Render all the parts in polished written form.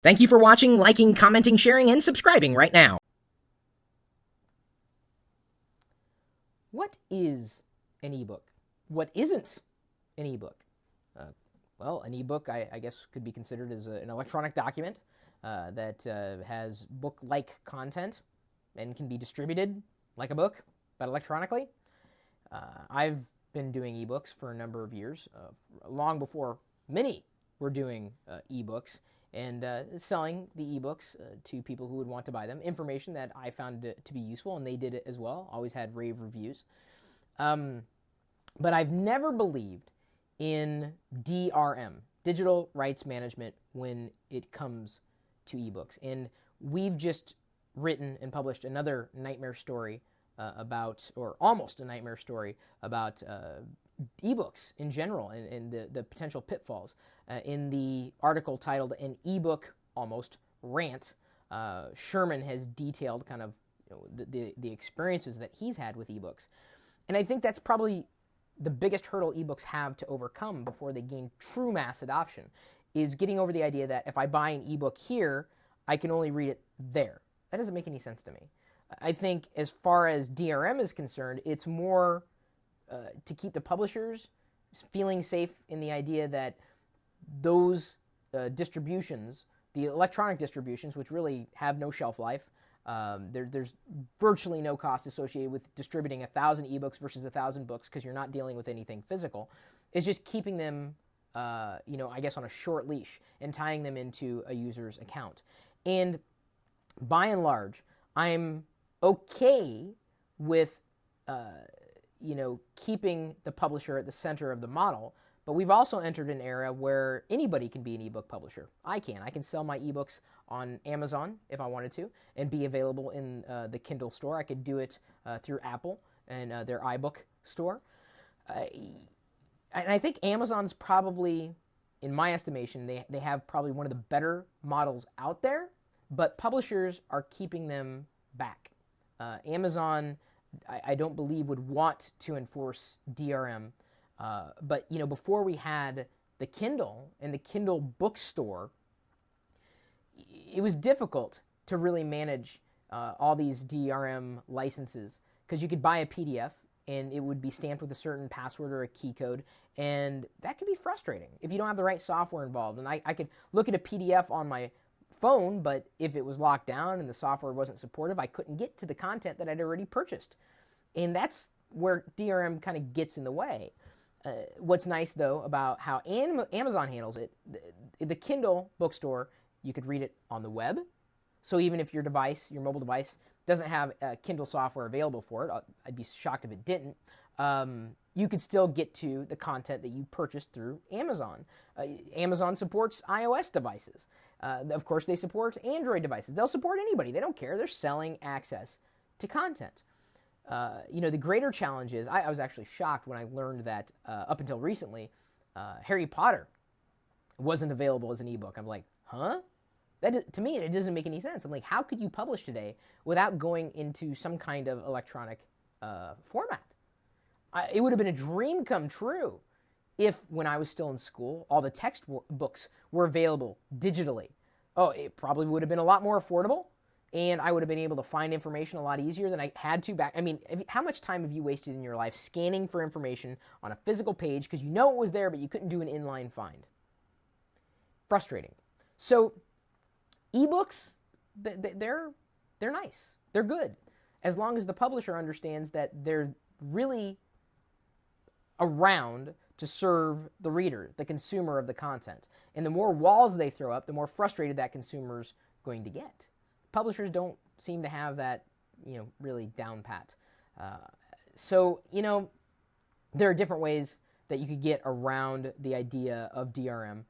Thank you for watching, liking, commenting, sharing, and subscribing right now. What is an ebook? What isn't an ebook? Well, an ebook, I guess, could be considered as an electronic document that has book-like content and can be distributed like a book, but electronically. I've been doing ebooks for a number of years, long before many were doing ebooks, and selling the ebooks to people who would want to buy them. Information that I found to be useful, and they did it as well. Always had rave reviews. But I've never believed in DRM, digital rights management, when it comes to ebooks. And we've just written and published another nightmare story about, or almost a nightmare story about ebooks in general and the potential pitfalls. In the article titled "An Ebook Almost Rant," Sherman has detailed kind of the experiences that he's had with ebooks. And I think that's probably the biggest hurdle ebooks have to overcome before they gain true mass adoption, is getting over the idea that if I buy an ebook here, I can only read it there. That doesn't make any sense to me. I think as far as DRM is concerned, it's more to keep the publishers feeling safe in the idea that those distributions, the electronic distributions, which really have no shelf life, there's virtually no cost associated with distributing 1,000 ebooks versus 1,000 books because you're not dealing with anything physical. It's just keeping them, I guess on a short leash and tying them into a user's account. And by and large, I'm okay with, keeping the publisher at the center of the model. But we've also entered an era where anybody can be an ebook publisher. I can sell my ebooks on Amazon if I wanted to and be available in the Kindle store. I could do it through Apple and their iBook store. And I think Amazon's probably, in my estimation, they have probably one of the better models out there, but publishers are keeping them back. Amazon, I don't believe, would want to enforce DRM. But before we had the Kindle and the Kindle bookstore, it was difficult to really manage all these DRM licenses, because you could buy a PDF and it would be stamped with a certain password or a key code, and that could be frustrating if you don't have the right software involved. And I could look at a PDF on my phone, but if it was locked down and the software wasn't supportive, I couldn't get to the content that I'd already purchased. And that's where DRM kind of gets in the way. What's nice, though, about how Amazon handles it, the Kindle bookstore, you could read it on the web. So even if your mobile device, doesn't have Kindle software available for it, I'd be shocked if it didn't, you could still get to the content that you purchased through Amazon. Amazon supports iOS devices. Of course, they support Android devices. They'll support anybody. They don't care. They're selling access to content. The greater challenge is, I was actually shocked when I learned that up until recently, Harry Potter wasn't available as an ebook. I'm like, huh? To me, it doesn't make any sense. I'm like, how could you publish today without going into some kind of electronic format? It would have been a dream come true if, when I was still in school, all the textbooks were available digitally. Oh, it probably would have been a lot more affordable, and I would have been able to find information a lot easier than I had to back. I mean, how much time have you wasted in your life scanning for information on a physical page because you know it was there, but you couldn't do an inline find? Frustrating. So ebooks, they're nice. They're good, as long as the publisher understands that they're really around to serve the reader, the consumer of the content. And the more walls they throw up, the more frustrated that consumer's going to get. Publishers don't seem to have that, really down pat. So there are different ways that you could get around the idea of DRM,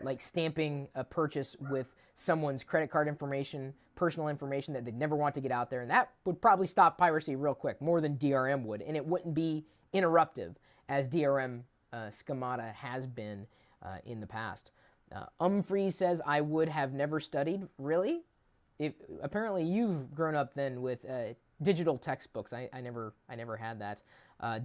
like stamping a purchase with someone's credit card information, personal information that they'd never want to get out there. And that would probably stop piracy real quick, more than DRM would. And it wouldn't be interruptive, as DRM schemata has been in the past. Umfrey says, I would have never studied. Really? Apparently you've grown up then with digital textbooks. I never had that.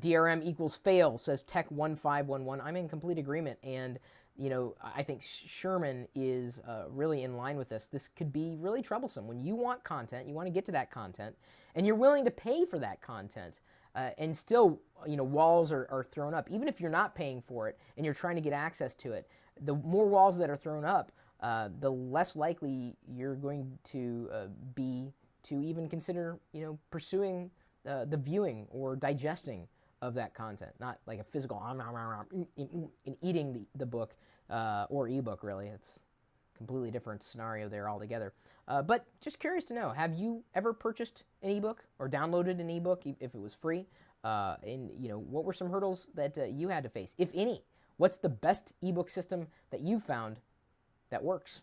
DRM equals fail, says Tech1511. I'm in complete agreement. And I think Sherman is really in line with this. This could be really troublesome when you want content, you want to get to that content, and you're willing to pay for that content, and still, walls are thrown up. Even if you're not paying for it and you're trying to get access to it, the more walls that are thrown up, the less likely you're going to be to even consider, pursuing the viewing or digesting of that content, not like a physical in eating the book or ebook. Really, it's a completely different scenario there altogether. But just curious to know, have you ever purchased an ebook or downloaded an ebook if it was free? And what were some hurdles that you had to face, if any? What's the best ebook system that you've found that works?